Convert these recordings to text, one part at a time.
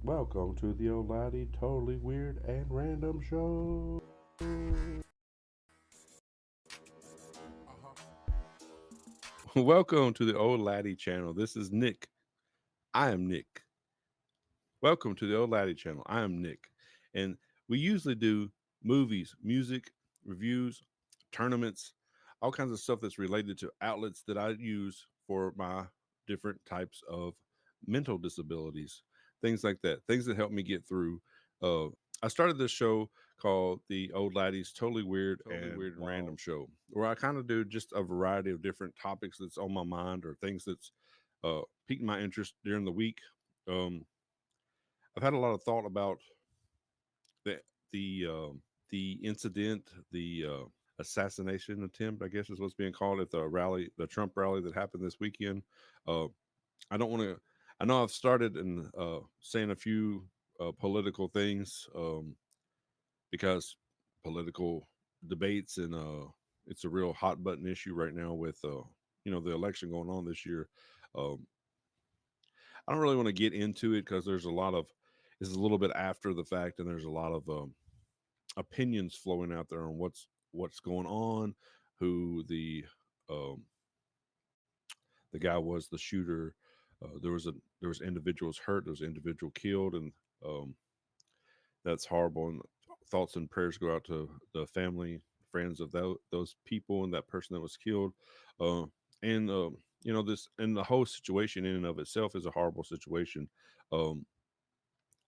Welcome to the old Laddie totally weird and random show. Welcome to the old Laddie channel. This is Nick. I am Nick. Welcome to the old Laddie channel. I am Nick. And we usually do movies, music, reviews, tournaments, all kinds of stuff that's related to outlets that I use for my different types of mental disabilities, things like that, things that help me get through. Uh, I started this show called the Old Laddie's Totally Weird and Random Show, where I kind of do just a variety of different topics that's on my mind or things that's piqued my interest during the week. Um, I've had a lot of thought about the the the incident, the assassination attempt, I guess is what's being called at the rally, the Trump rally that happened this weekend. Uh, I don't want to. I know I've started in saying a few political things because political debates and it's a real hot button issue right now with the election going on this year. Um, I don't really want to get into it because there's a lot of it's a little bit after the fact, and there's a lot of opinions flowing out there on what's going on, who um, the guy was, the shooter. There was individuals hurt, there was an individual killed, and um, that's horrible. And thoughts and prayers go out to the family, friends of those people, and that person that was killed. Uh, and this and the whole situation in and of itself is a horrible situation. Um,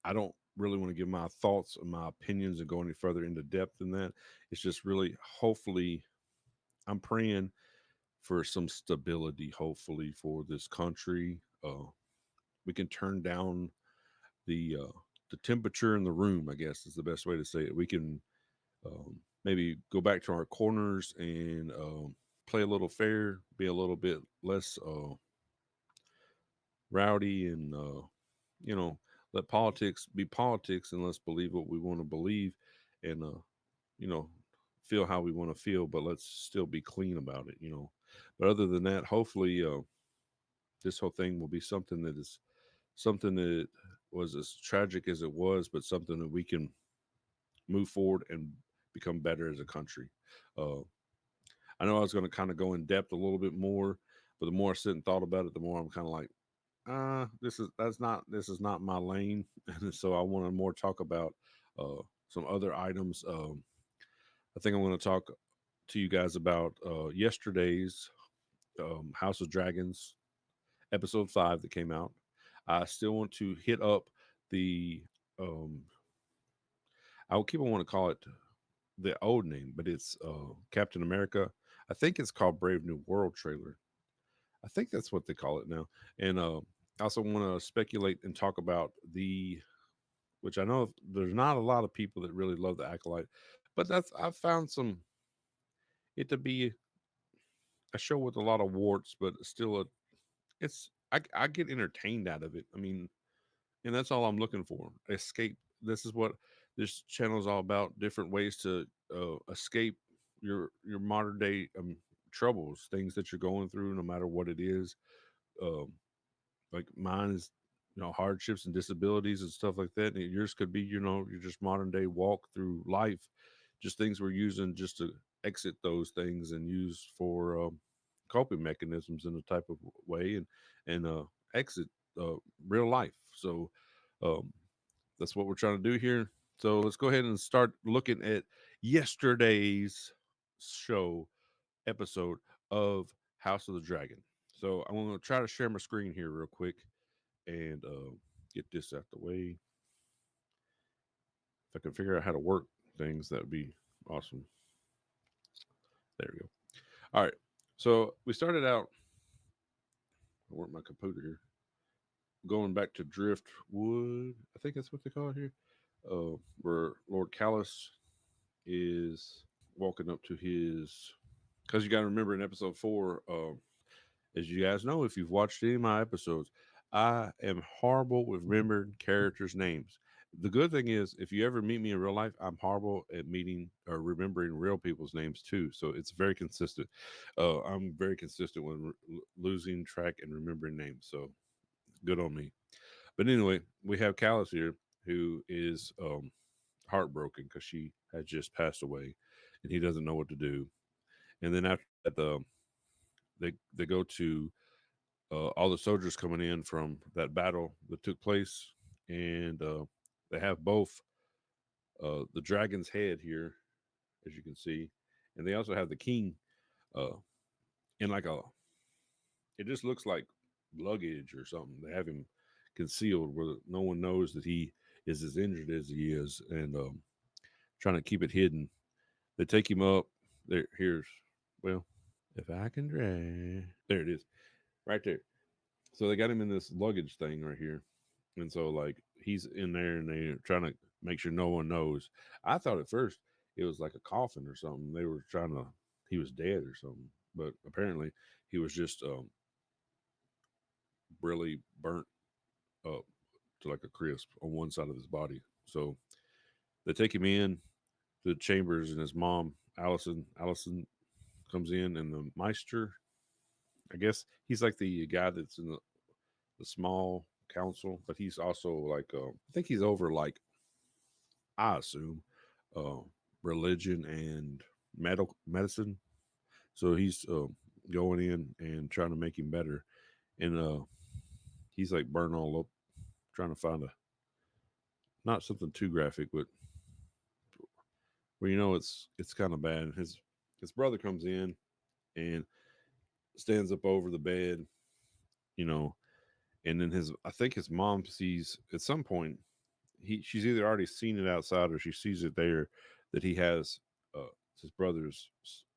I don't really want to give my thoughts and my opinions and go any further into depth than that. It's just really, hopefully, I'm praying for some stability, hopefully, for this country. We can turn down the temperature in the room, I guess is the best way to say it. We can maybe go back to our corners and play a little fair, be a little bit less rowdy, and you know, let politics be politics, and let's believe what we want to believe, and you know, feel how we want to feel, but let's still be clean about it. But other than that, hopefully, this whole thing will be something that was as tragic as it was, but something that we can move forward and become better as a country. Uh, I know I was going to kind of go in depth a little bit more, but the more I sit and thought about it, the more I'm kind of like, this is not my lane, and so I want to more talk about some other items. I think I'm going to talk to you guys about yesterday's House of Dragons episode 5 that came out. I still want to hit up the um, I will keep on want to call it the old name, but it's Captain America. I think it's called Brave New World trailer. I think that's what they call it now. And I also want to speculate and talk about which I know there's not a lot of people that really love the Acolyte, but I've found it to be a show with a lot of warts, but still I get entertained out of it. I mean, and that's all I'm looking for. Escape. This is what this channel is all about. Different ways to escape your modern day troubles, things that you're going through, no matter what it is. Um, like mine is, hardships and disabilities and stuff like that. And yours could be, your just modern day walk through life, just things we're using just to exit those things and use for coping mechanisms in a type of way and exit uh, real life. So um, that's what we're trying to do here. So let's go ahead and start looking at yesterday's show episode of House of the Dragon. So I'm going to try to share my screen here real quick and get this out the way. If I can figure out how to work things, that would be awesome. There we go. All right. So we started out. I work my computer here. Going back to Driftwood, I think that's what they call it here, where Lord Callus is walking up to his. Because you got to remember in episode 4, as you guys know, if you've watched any of my episodes, I am horrible with remembering characters' names. The good thing is, if you ever meet me in real life, I'm horrible at meeting or remembering real people's names too. So it's very consistent. I'm very consistent with losing track and remembering names. So good on me. But anyway, we have Callus here who is heartbroken because she has just passed away, and he doesn't know what to do. And then after that, they go to all the soldiers coming in from that battle that took place, and they have both the dragon's head here, as you can see, and they also have the king uh, in like a. It just looks like luggage or something. They have him concealed where no one knows that he is as injured as he is, and trying to keep it hidden. They take him up. There, here's well, if I can drag. There it is, right there. So they got him in this luggage thing right here, and so like he's in there, and they're trying to make sure no one knows. I thought at first it was like a coffin or something. They were trying to he was dead or something, but apparently he was just really burnt up to like a crisp on one side of his body. So they take him in to the chambers, and his mom, Allison comes in, and the Meister, I guess he's like the guy that's in the small council, but he's also like, I think he's over like, I assume, uh, religion and medicine. So he's going in and trying to make him better. And he's like burnt all up, trying to find a, not something too graphic, but where it's kind of bad. His brother comes in and stands up over the bed, you know, and then his I think his mom sees at some point she's either already seen it outside or she sees it there that he has uh his brother's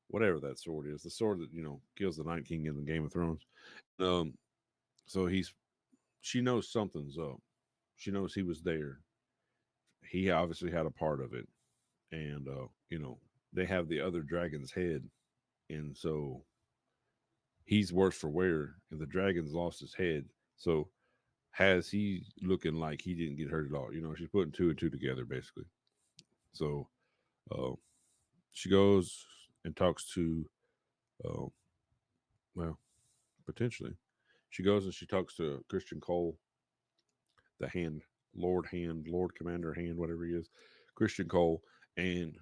whatever that sword is, the sword that kills the Night King in the Game of Thrones. Um, so she knows something's up. She knows he was there. He obviously had a part of it, and they have the other dragon's head, and so he's worse for wear, and the dragon's lost his head. So has he looking like he didn't get hurt at all? She's putting two and two together basically. So uh, she goes and talks to, uh, well, potentially, she goes and she talks to Christian Cole, the Lord Commander Hand, whatever he is, Christian Cole, and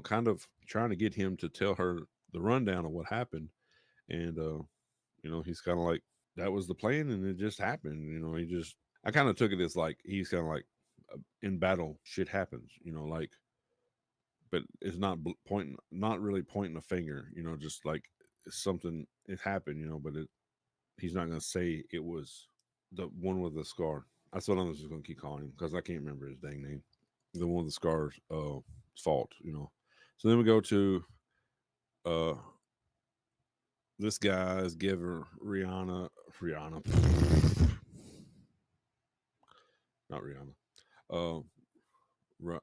kind of trying to get him to tell her the rundown of what happened. And he's kind of like, that was the plan, and it just happened. He just, I kind of took it as like he's kind of like, in battle, shit happens. Like, but it's not pointing, not really pointing a finger. Just like it's something it happened. But he's not gonna say it was the one with the scar. That's what I'm just gonna keep calling him because I can't remember his dang name. The one with the scars, fault. So then we go to uh this guy is giving Rihanna, not Rihanna, uh, Rihanna.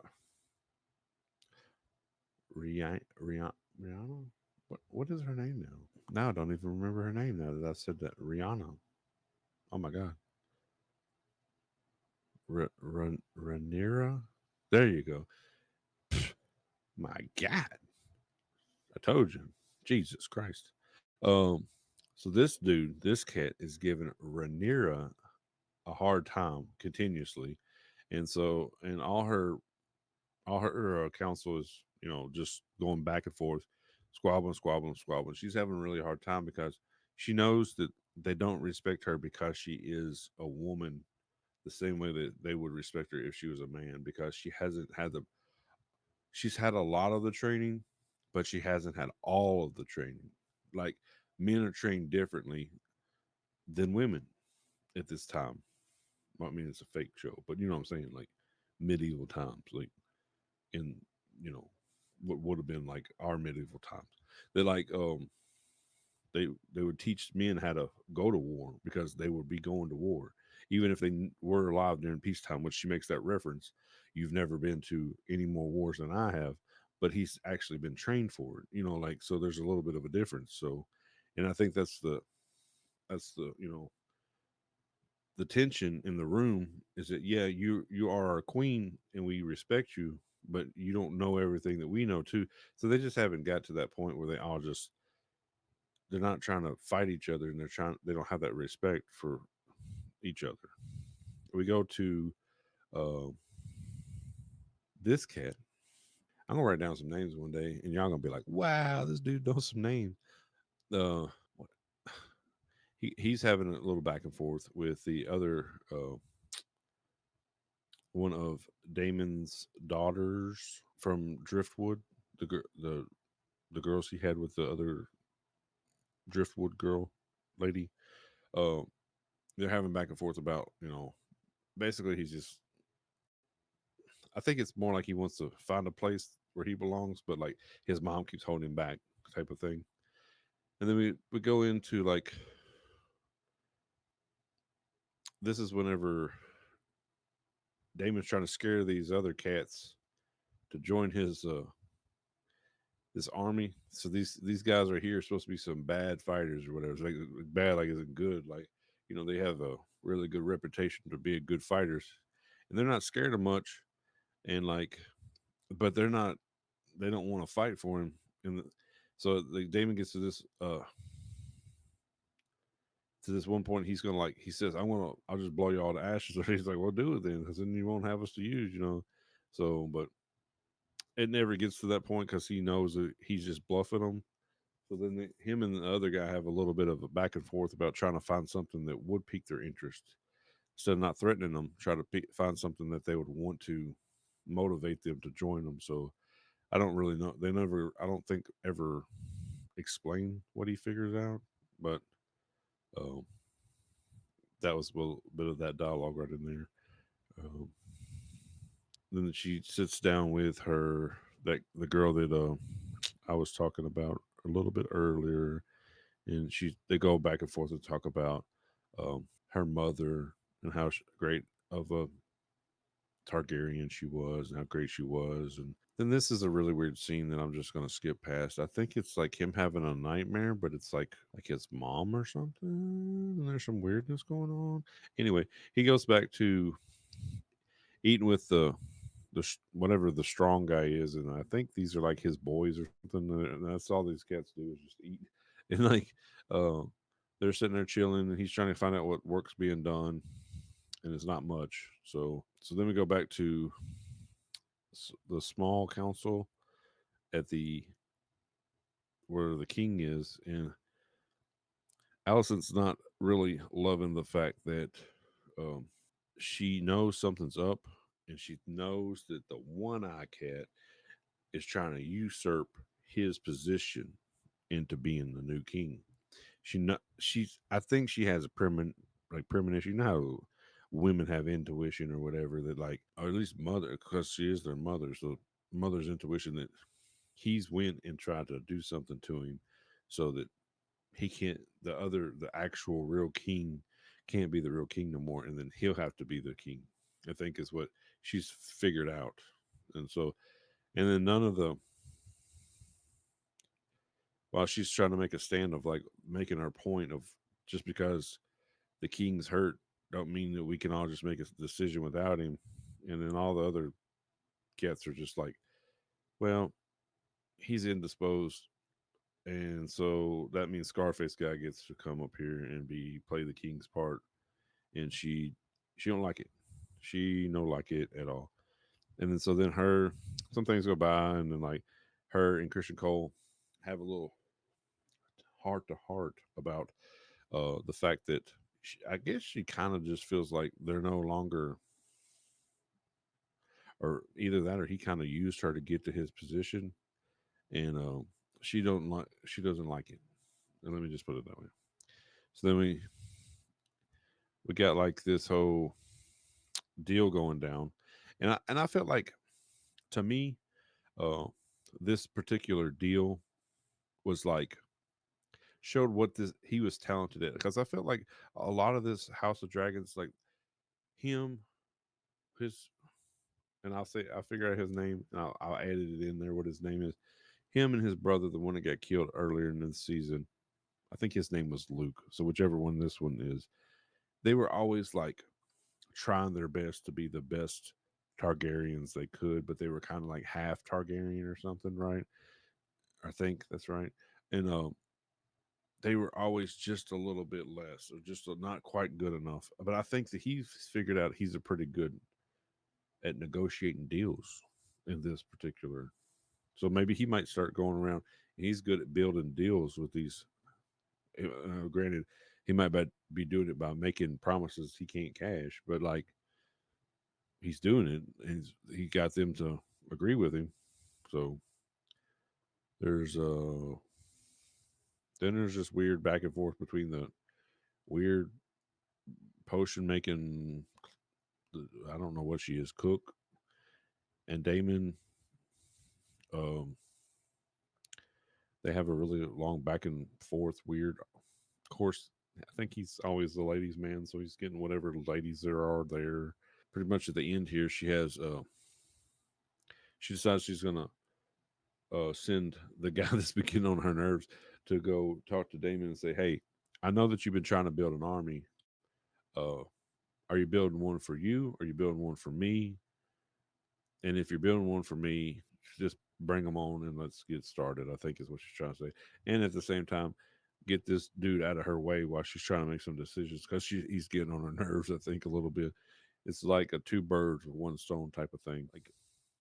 What is her name now? Now I don't even remember her name now that I said that. Rihanna. Oh my god. Rhaenyra. There you go. My God. I told you. Jesus Christ. Um. So this cat is giving Rhaenyra a hard time continuously, and so and all her counsel is just going back and forth, squabbling, squabbling, squabbling. She's having a really hard time because she knows that they don't respect her because she is a woman the same way that they would respect her if she was a man, because she hasn't had she's had a lot of the training, but she hasn't had all of the training. Like, men are trained differently than women at this time. I mean, it's a fake show, but you know what I'm saying? Like medieval times, like in you know what would have been like our medieval times. They like they would teach men how to go to war because they would be going to war even if they were alive during peacetime, which she makes that reference. You've never been to any more wars than I have, but he's actually been trained for it, like, so there's a little bit of a difference. So, and I think that's the the tension in the room is that, yeah, you are our queen and we respect you, but you don't know everything that we know too. So they just haven't got to that point where they all just, they're not trying to fight each other, and they don't have that respect for each other. we go to uh, this cat. I'm gonna write down some names one day, and y'all gonna be like, "Wow, this dude knows some names." What he's having a little back and forth with the other one of Damon's daughters from Driftwood, the girls he had with the other Driftwood girl lady. Uh, they're having back and forth about basically he's just. I think it's more like he wants to find a place where he belongs, but like his mom keeps holding him back, type of thing. And then we go into like this is whenever Damon's trying to scare these other cats to join his this army. So these guys are here supposed to be some bad fighters or whatever. It's like bad, like isn't good. Like they have a really good reputation for being good fighters, and they're not scared of much. And like, but they're not. They don't want to fight for him. And so like Damon gets to this one point. He's gonna like he says, I'll just blow you all to ashes. Or he's like, well, do it then, because then you won't have us to use. So, but it never gets to that point because he knows that he's just bluffing them. So then him and the other guy have a little bit of a back and forth about trying to find something that would pique their interest. Instead of not threatening them, try to find something that they would want to motivate them to join them. So I don't really know. They never, I don't think, ever explain what he figures out. But um, that was a little bit of that dialogue right in there. Um, then she sits down with her, that the girl that I was talking about a little bit earlier, and they go back and forth to talk about her mother and how great of a Targaryen she was and how great she was. And then this is a really weird scene that I'm just going to skip past. I think it's like him having a nightmare, but it's like his mom or something, and there's some weirdness going on. Anyway, he goes back to eating with whatever the strong guy is, and I think these are like his boys or something. And that's all these cats do is just eat, and like uh, they're sitting there chilling, and he's trying to find out what work's being done, and it's not much. So then we go back to the small council at the where the king is, and Allison's not really loving the fact that um, she knows something's up, and she knows that the one eye cat is trying to usurp his position into being the new king. She's I think she has a premonition. You know how women have intuition or whatever, that like, or at least mother, because she is their mother. So mother's intuition that he's went and tried to do something to him so that he can't, the actual real king can't be the real king no more, and then he'll have to be the king. I think is what she's figured out. And so, and then none of the, while she's trying to make a stand of like making her point of, just because the king's hurt don't mean that we can all just make a decision without him. And then all the other cats are just like, well, he's indisposed, and so that means Scarface guy gets to come up here and play the king's part. And she don't like it. She no like it at all. And then so then some things go by, and then like her and Christian Cole have a little heart to heart about the fact that I guess she kind of just feels like they're no longer, or either that or he kind of used her to get to his position, and she doesn't like it. And let me just put it that way. So then we got like this whole deal going down, and I felt like, to me, uh, this particular deal was like showed what this he was talented at, because I felt like a lot of this House of Dragons, like him, his, and I'll figure out his name, and I'll edit it in there what his name is. Him and his brother, the one that got killed earlier in the season, I think his name was Luke. So whichever one this one is, they were always like trying their best to be the best Targaryens they could, but they were kind of like half Targaryen or something, right? I think that's right. And they were always just a little bit less or just not quite good enough. But I think that he's figured out he's a pretty good at negotiating deals in this particular. So maybe he might start going around. And he's good at building deals with these. Granted, he might be doing it by making promises he can't cash, but like he's doing it, and he got them to agree with him. So there's then there's this weird back and forth between the weird potion making, I don't know what she is, cook, and Damon. Um, they have a really long back and forth weird. Of course, I think he's always the ladies' man, so he's getting whatever ladies there are there. Pretty much at the end here, she decides she's gonna send the guy that's been getting on her nerves to go talk to Damon and say, "Hey, I know that you've been trying to build an army. Uh, are you building one for you? Or are you building one for me? And if you're building one for me, just bring them on and let's get started." I think is what she's trying to say. And at the same time, get this dude out of her way while she's trying to make some decisions because he's getting on her nerves. I think a little bit. It's like a two birds with one stone type of thing. Like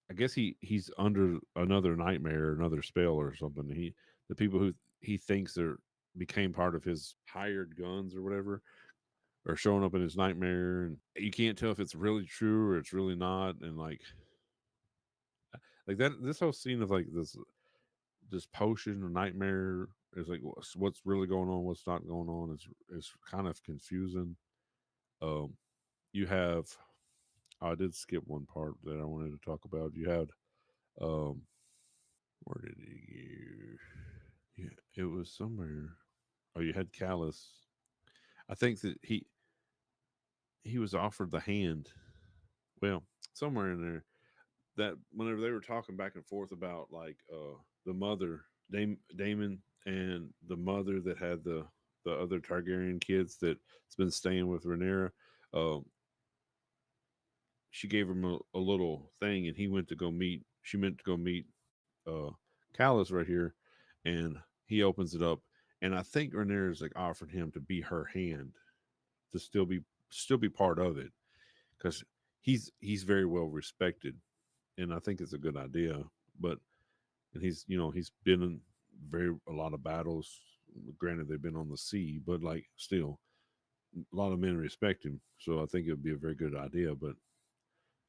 I guess he's under another nightmare, another spell or something. The people who he thinks are became part of his hired guns or whatever are showing up in his nightmare, and you can't tell if it's really true or it's really not. And like that, this whole scene of like this potion or nightmare is like what's really going on, what's not going on is kind of confusing. Um, you have I did skip one part that I wanted to talk about. You had um, where did he go? Yeah, it was somewhere. Oh, you had Callus. I think that he was offered the hand. Well, somewhere in there that whenever they were talking back and forth about like the mother, Damon and the mother that had the other Targaryen kids that's been staying with Rhaenyra, uh, she gave him a little thing, and he went to go meet. She meant to go meet uh, Callus right here, and he opens it up, and I think Rhaenyra's like offered him to be her hand to still be part of it because he's very well respected, and I think it's a good idea. But and he's been in very a lot of battles. Granted, they've been on the sea, but like still, a lot of men respect him. So I think it would be a very good idea. But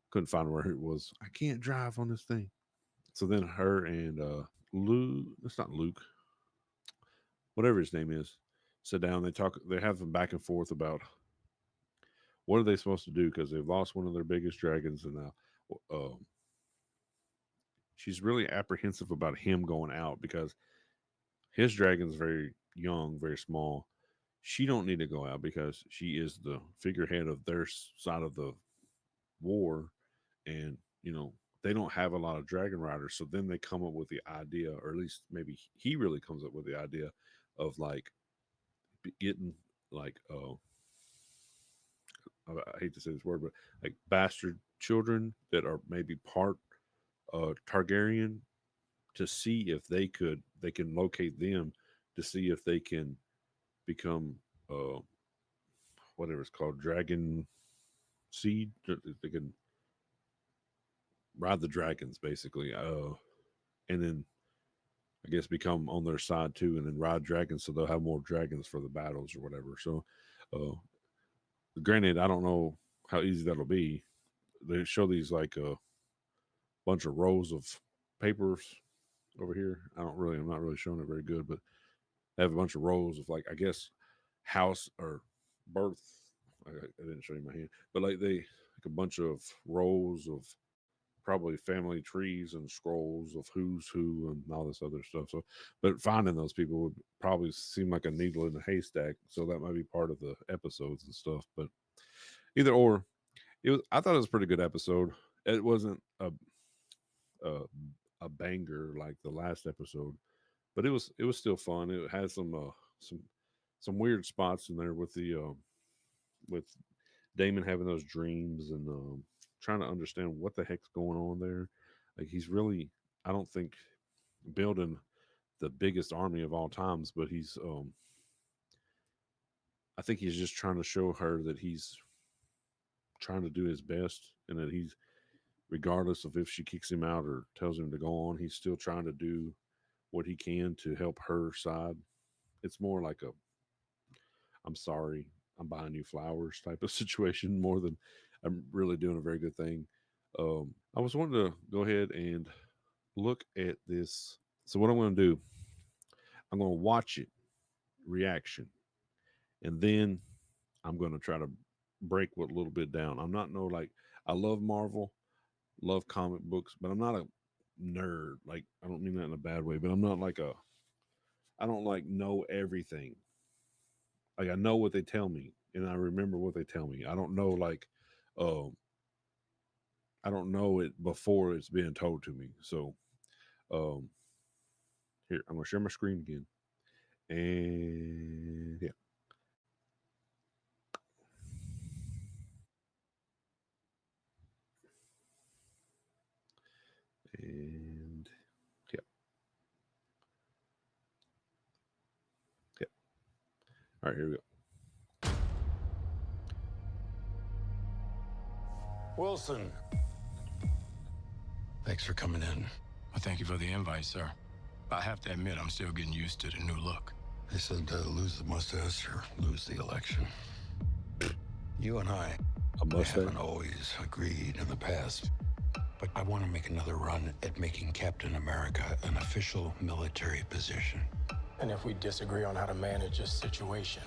couldn't find where it was. I can't drive on this thing. So then her and Luke, it's not Luke, whatever his name is, sit down. They talk. They have them back and forth about what are they supposed to do because they've lost one of their biggest dragons, and now she's really apprehensive about him going out because his dragon's very young, very small. She don't need to go out because she is the figurehead of their side of the war, and they don't have a lot of dragon riders. So then they come up with the idea, or at least maybe he really comes up with the idea of like getting like I hate to say this word, but like bastard children that are maybe part Targaryen to see if they can locate them to see if they can become uh whatever it's called dragon seed. They can ride the dragons basically, and then I guess become on their side too, and then ride dragons so they'll have more dragons for the battles or whatever. So, uh, granted, I don't know how easy that'll be. They show these like a bunch of rows of papers over here. I'm not really showing it very good, but they have a bunch of rows of like I guess house or birth. I didn't show you my hand, but like they like a bunch of rows of probably family trees and scrolls of who's who and all this other stuff. So, but finding those people would probably seem like a needle in a haystack. So that might be part of the episodes and stuff. But either or, it was. I thought it was a pretty good episode. It wasn't a, a banger like the last episode, but it was still fun. It had some some weird spots in there with Damon having those dreams and trying to understand what the heck's going on there. Like he's really, I don't think building the biggest army of all times, but he's I think he's just trying to show her that he's trying to do his best and that he's, regardless of if she kicks him out or tells him to go on, he's still trying to do what he can to help her side. It's more like a I'm sorry, I'm buying you flowers type of situation more than I'm really doing a very good thing. I was wanting to go ahead and look at this. So what I'm going to do, I'm going to watch it, reaction, and then I'm going to try to break what little bit down. I'm not no like I love Marvel, love comic books, but I'm not a nerd. Like I don't mean that in a bad way, but I'm not like a I don't like know everything. Like I know what they tell me and I remember what they tell me. I don't know like uh, I don't know it before it's being told to me. So um here I'm gonna share my screen again. And yeah. And yeah. Yeah. All right, here we go. Wilson. Thanks for coming in. Well, thank you for the invite, sir. I have to admit, I'm still getting used to the new look. They said lose the mustache or lose the election. You and I, A we mustache. haven't always agreed in the past. But I want to make another run at making Captain America an official military position. And if we disagree on how to manage this situation,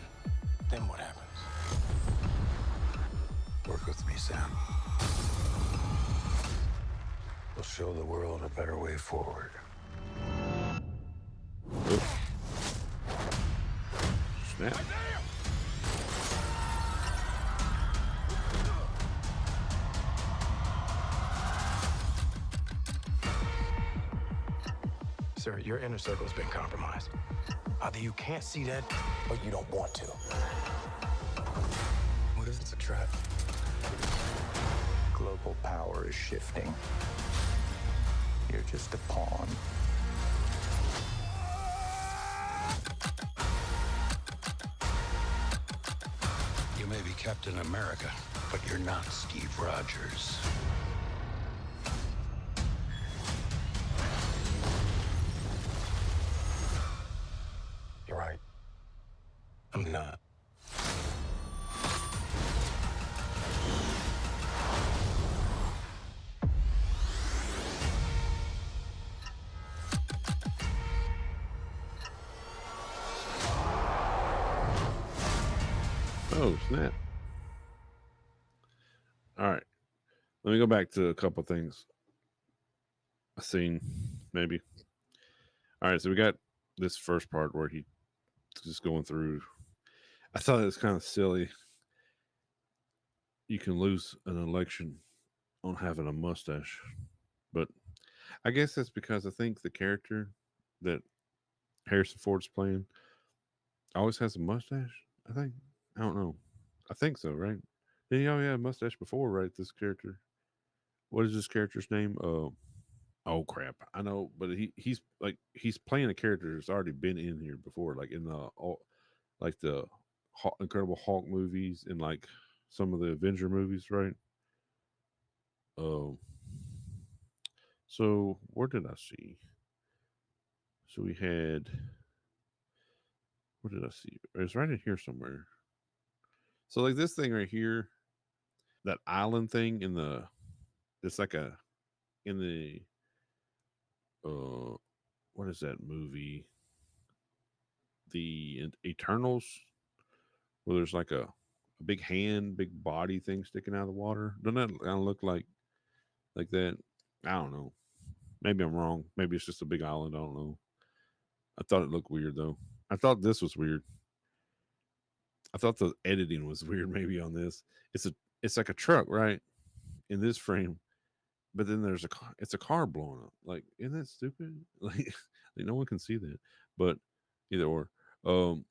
then what happens? Work with me, Sam. We'll show the world a better way forward. Snap. Sir, your inner circle's been compromised. Either you can't see that, or you don't want to. What if it's a trap? Global power is shifting. You're just a pawn. You may be Captain America, but you're not Steve Rogers. You're right. I'm not. Oh, snap. All right. Let me go back to a couple things I seen, maybe. All right. So we got this first part where he's just going through. I thought it was kind of silly. You can lose an election on having a mustache. But I guess that's because I think the character that Harrison Ford's playing always has a mustache. I think. I don't know. I think so, right? Did he already had a mustache before, right? This character. What is this character's name? Oh crap! I know, but he's like he's playing a character that's already been in here before, like in the like the Incredible Hulk movies and like some of the Avenger movies, right? Um. So where did I see? So we had. What did I see? It was right in here somewhere. So like this thing right here, that island thing in the. It's like a in the uh what is that movie? The Eternals, where there's like a big hand, big body thing sticking out of the water. Doesn't that kind of look like that? I don't know. Maybe I'm wrong. Maybe it's just a big island. I don't know. I thought it looked weird though. I thought this was weird. I thought the editing was weird. Maybe on this, it's like a truck, right? In this frame, but then there's a car. It's a car blowing up. Like, isn't that stupid? Like no one can see that. But either or. Um,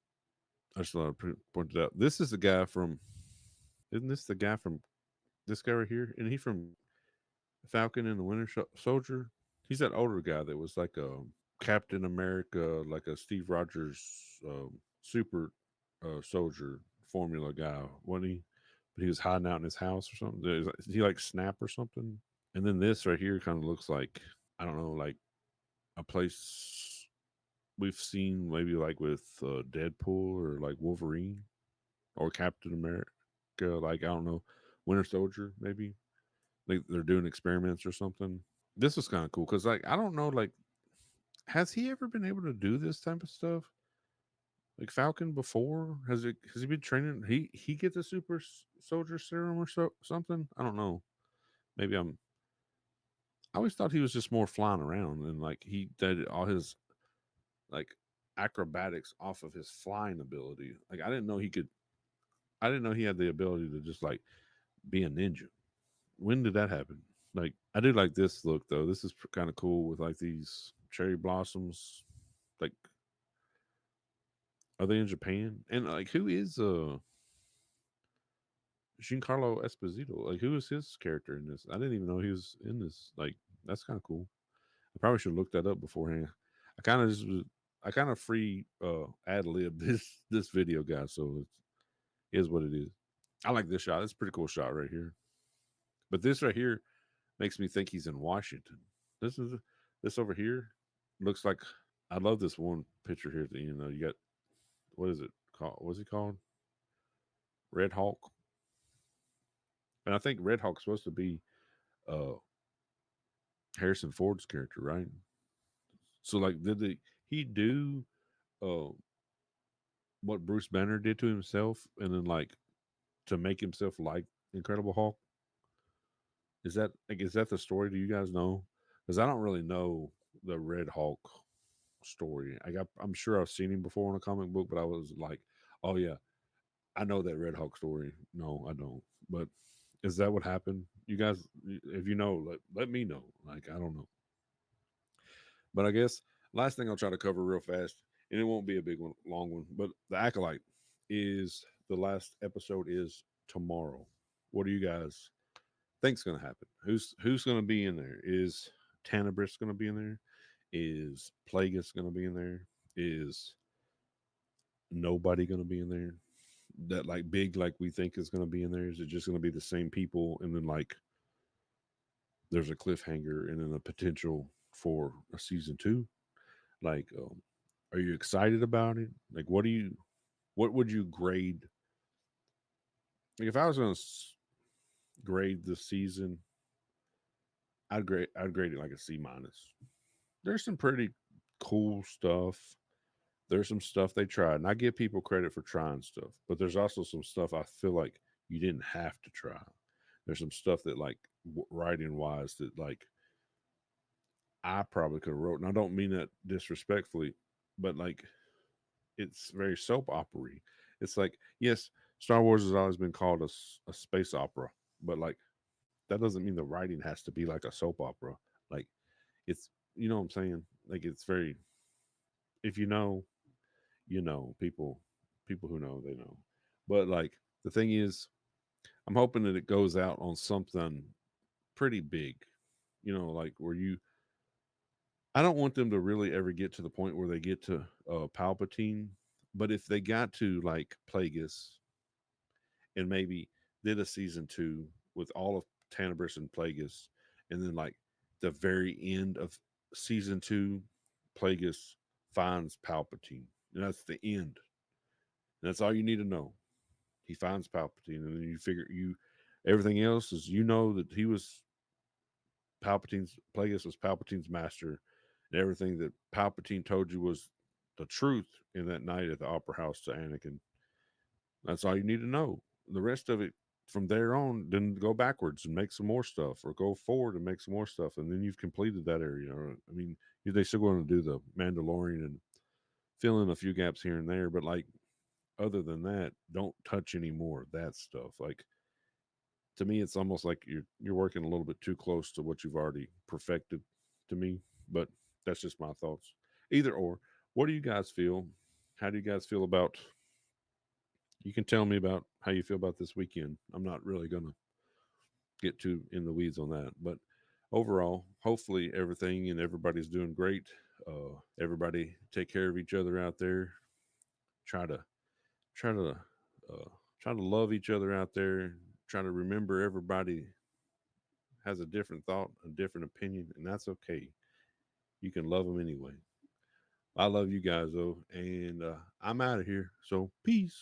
I just want to point it out. This is the guy from. Isn't this the guy from this guy right here? And he from Falcon and the Winter Soldier. He's that older guy that was like a Captain America, like a Steve Rogers super soldier formula guy, wasn't he? But he was hiding out in his house or something. Did he like snap or something? And then this right here kind of looks like, I don't know, like a place we've seen maybe like with Deadpool or like Wolverine or Captain America. Like, I don't know, Winter Soldier maybe. Like they're doing experiments or something. This was kind of cool because, like, I don't know, like, has he ever been able to do this type of stuff? Like Falcon before? Has he been training? He gets a soldier serum or something? I don't know. Maybe I always thought he was just more flying around and like he did all his like acrobatics off of his flying ability. Like I didn't know he had the ability to just like be a ninja. When did that happen? Like I do like this look though. This is kind of cool with like these cherry blossoms. Like, are they in Japan? And like, who is Giancarlo Esposito? Like, who is his character in this? I didn't even know he was in this. Like, that's kind of cool. I probably should look that up beforehand. I kind of just I kind of free ad lib this video, guys. So it is what it is. I like this shot. It's a pretty cool shot right here. But this right here makes me think he's in Washington. This is this over here looks like, I love this one picture here. That, you know, you got, what is it called? What's he called? Red Hawk. And I think Red Hawk's supposed to be uh Harrison Ford's character, right? So like, did he do uh what Bruce Banner did to himself, and then like to make himself like Incredible Hulk? Is that the story? Do you guys know? Because I don't really know the Red Hulk story. I'm sure I've seen him before in a comic book, but I was like, oh yeah, I know that Red Hulk story. No, I don't. But is that what happened? You guys, if you know, let me know. Like, I don't know. But I guess last thing I'll try to cover real fast, and it won't be a big one, long one. But the Acolyte is the last episode is tomorrow. What do you guys think's going to happen? Who's going to be in there? Is Tanabris going to be in there? Is Plagueis going to be in there? Is nobody going to be in there? That like big like we think is going to be in there? Is it just going to be the same people, and then like there's a cliffhanger and then a potential for a season two? Like, are you excited about it? Like, what would you grade? Like, if I was going to grade the season, I'd grade it like a C minus. There's some pretty cool stuff. There's some stuff they tried, and I give people credit for trying stuff, but there's also some stuff I feel like you didn't have to try. There's some stuff that like writing wise that like I probably could have wrote, and I don't mean that disrespectfully, but like it's very soap opery. It's like, yes, Star Wars has always been called a space opera, but like that doesn't mean the writing has to be like a soap opera. Like, it's, you know what I'm saying? Like, it's very, if you know, you know, people who know, they know. But like the thing is, I'm hoping that it goes out on something pretty big. You know, like where you, I don't want them to really ever get to the point where they get to Palpatine, but if they got to like Plagueis and maybe did a season two with all of Tanabris and Plagueis, and then like the very end of season two, Plagueis finds Palpatine, and that's the end. And that's all you need to know. He finds Palpatine, and then you figure you everything else is, you know, that he was Plagueis was Palpatine's master, and everything that Palpatine told you was the truth in that night at the Opera House to Anakin. That's all you need to know. The rest of it from there on, then go backwards and make some more stuff, or go forward and make some more stuff, and then you've completed that area. I mean, they still going to do the Mandalorian and fill in a few gaps here and there, but like other than that, don't touch any more of that stuff. Like, to me, it's almost like you're working a little bit too close to what you've already perfected. To me, but that's just my thoughts. Either or, what do you guys feel? How do you guys feel about? You can tell me about how you feel about this weekend. I'm not really gonna get too in the weeds on that, but overall, hopefully everything and everybody's doing great. Everybody take care of each other out there. Try to Try to love each other out there. Try to remember everybody has a different thought, a different opinion, and that's okay. You can love them anyway. I love you guys though, and I'm out of here. So peace.